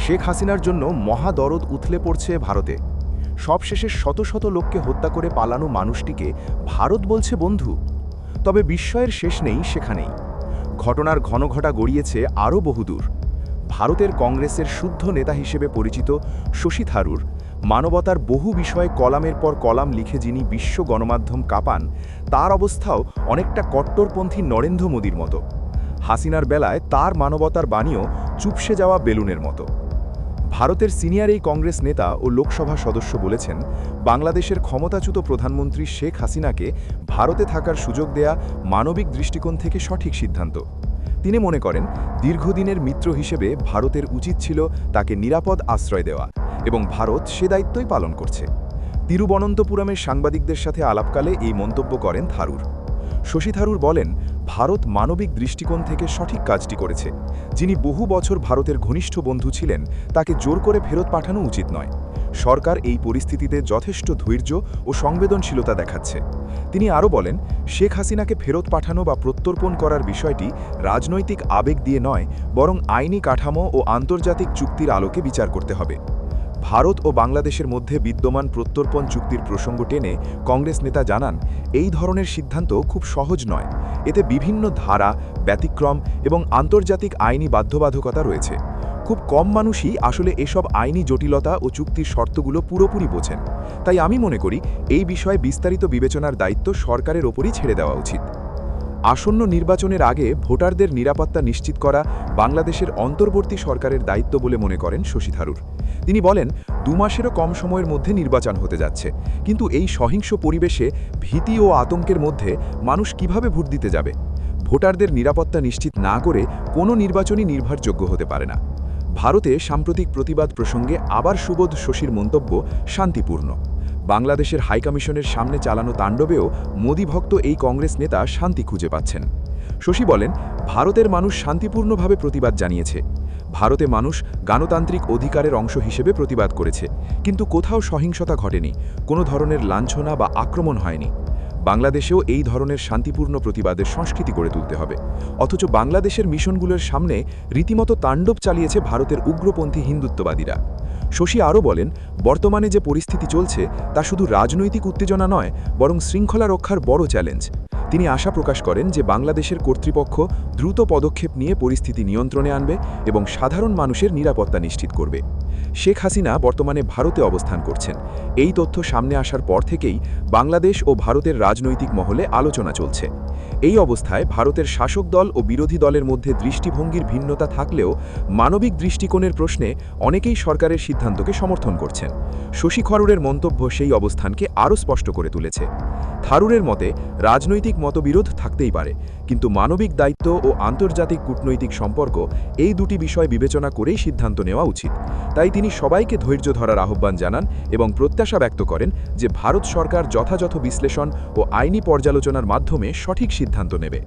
শেখ হাসিনার জন্য মহাদরদ উথলে পড়ছে ভারতে। সবশেষে শত শত লোককে হত্যা করে পালানো মানুষটিকে ভারত বলছে বন্ধু। তবে বিস্ময়ের শেষ নেই সেখানেই। ঘটনার ঘনঘটা গড়িয়েছে আরও বহুদূর। ভারতের কংগ্রেসের শুদ্ধ নেতা হিসেবে পরিচিত শশী থারুর মানবতার বহু বিষয়ে কলামের পর কলাম লিখে যিনি বিশ্ব গণমাধ্যম কাঁপান, তার অবস্থাও অনেকটা কট্টরপন্থী নরেন্দ্র মোদীর মতো। হাসিনার বেলায় তার মানবতার বাণীও চুপসে যাওয়া বেলুনের মতো। ভারতের সিনিয়র এই কংগ্রেস নেতা ও লোকসভা সদস্য বলেছেন, বাংলাদেশের ক্ষমতাচ্যুত প্রধানমন্ত্রী শেখ হাসিনাকে ভারতে থাকার সুযোগ দেয়া মানবিক দৃষ্টিকোণ থেকে সঠিক সিদ্ধান্ত। তিনি মনে করেন, দীর্ঘদিনের মিত্র হিসেবে ভারতের উচিত ছিল তাকে নিরাপদ আশ্রয় দেওয়া, এবং ভারত সে দায়িত্বই পালন করছে। তিরুবনন্তপুরমের সাংবাদিকদের সাথে আলাপকালে এই মন্তব্য করেন থারুর। শশী থারুর বলেন, ভারত মানবিক দৃষ্টিকোণ থেকে সঠিক কাজটি করেছে। যিনি বহু বছর ভারতের ঘনিষ্ঠ বন্ধু ছিলেন, তাকে জোর করে ফেরত পাঠানো উচিত নয়। সরকার এই পরিস্থিতিতে যথেষ্ট ধৈর্য ও সংবেদনশীলতা দেখাচ্ছে। তিনি আরও বলেন, শেখ হাসিনাকে ফেরত পাঠানো বা প্রত্যর্পণ করার বিষয়টি রাজনৈতিক আবেগ দিয়ে নয়, বরং আইনি কাঠামো ও আন্তর্জাতিক চুক্তির আলোকে বিচার করতে হবে। ভারত ও বাংলাদেশের মধ্যে বিদ্যমান প্রত্যর্পণ চুক্তির প্রসঙ্গ টেনে কংগ্রেস নেতা জানান, এই ধরনের সিদ্ধান্ত খুব সহজ নয়। এতে বিভিন্ন ধারা, ব্যতিক্রম এবং আন্তর্জাতিক আইনি বাধ্যবাধকতা রয়েছে। খুব কম মানুষই আসলে এসব আইনি জটিলতা ও চুক্তির শর্তগুলো পুরোপুরি বোঝেন। তাই আমি মনে করি, এই বিষয়ে বিস্তারিত বিবেচনার দায়িত্ব সরকারের ওপরই ছেড়ে দেওয়া উচিত। আসন্ন নির্বাচনের আগে ভোটারদের নিরাপত্তা নিশ্চিত করা বাংলাদেশের অন্তর্বর্তী সরকারের দায়িত্ব বলে মনে করেন শশী থারুর। তিনি বলেন, 2 মাসেরও কম সময়ের মধ্যে নির্বাচন হতে যাচ্ছে, কিন্তু এই সহিংস পরিবেশে ভীতি ও আতঙ্কের মধ্যে মানুষ কিভাবে ভোট দিতে যাবে? ভোটারদের নিরাপত্তা নিশ্চিত না করে কোনো নির্বাচনই নির্ভরযোগ্য হতে পারে না। ভারতে সাম্প্রতিক প্রতিবাদ প্রসঙ্গে আবার সুবোধ শশীর মন্তব্য শান্তিপূর্ণ। বাংলাদেশের হাইকমিশনের সামনে চালানো তাণ্ডবেও মোদিভক্ত এই কংগ্রেস নেতা শান্তি খুঁজে পাচ্ছেন। শশী বলেন, ভারতের মানুষ শান্তিপূর্ণভাবে প্রতিবাদ জানিয়েছে। ভারতে মানুষ গণতান্ত্রিক অধিকারের অংশ হিসেবে প্রতিবাদ করেছে, কিন্তু কোথাও সহিংসতা ঘটেনি, কোনো ধরনের লাঞ্ছনা বা আক্রমণ হয়নি। বাংলাদেশেও এই ধরনের শান্তিপূর্ণ প্রতিবাদের সংস্কৃতি গড়ে তুলতে হবে। অথচ বাংলাদেশের মিশনগুলোর সামনে রীতিমতো তাণ্ডব চালিয়েছে ভারতের উগ্রপন্থী হিন্দুত্ববাদীরা। শশী আরও বলেন, বর্তমানে যে পরিস্থিতি চলছে তা শুধু রাজনৈতিক উত্তেজনা নয়, বরং শৃঙ্খলা রক্ষার বড় চ্যালেঞ্জ। তিনি আশা প্রকাশ করেন যে বাংলাদেশের কর্তৃপক্ষ দ্রুত পদক্ষেপ নিয়ে পরিস্থিতি নিয়ন্ত্রণে আনবে এবং সাধারণ মানুষের নিরাপত্তা নিশ্চিত করবে। শেখ হাসিনা বর্তমানে ভারতে অবস্থান করছেন। এই তথ্য সামনে আসার পর থেকেই বাংলাদেশ ও ভারতের রাজনৈতিক মহলে আলোচনা চলছে। এই অবস্থায় ভারতের শাসক দল ও বিরোধী দলের মধ্যে দৃষ্টিভঙ্গির ভিন্নতা থাকলেও মানবিক দৃষ্টিকোণের প্রশ্নে অনেকেই সরকারের সিদ্ধান্তকে সমর্থন করছেন। শশী থারুরের মন্তব্য সেই অবস্থানকে আরও স্পষ্ট করে তুলেছে। থারুরের মতে, রাজনৈতিক মতবিরোধ থাকতেই পারে, কিন্তু মানবিক দায়িত্ব ও আন্তর্জাতিক কূটনৈতিক সম্পর্ক, এই দুটি বিষয় বিবেচনা করেই সিদ্ধান্ত নেওয়া উচিত। তাই তিনি সবাইকে ধৈর্য ধরার আহ্বান জানান এবং প্রত্যাশা ব্যক্ত করেন যে ভারত সরকার যথাযথ বিশ্লেষণ ও আইনি পর্যালোচনার মাধ্যমে সঠিক সিদ্ধান্ত নেবে।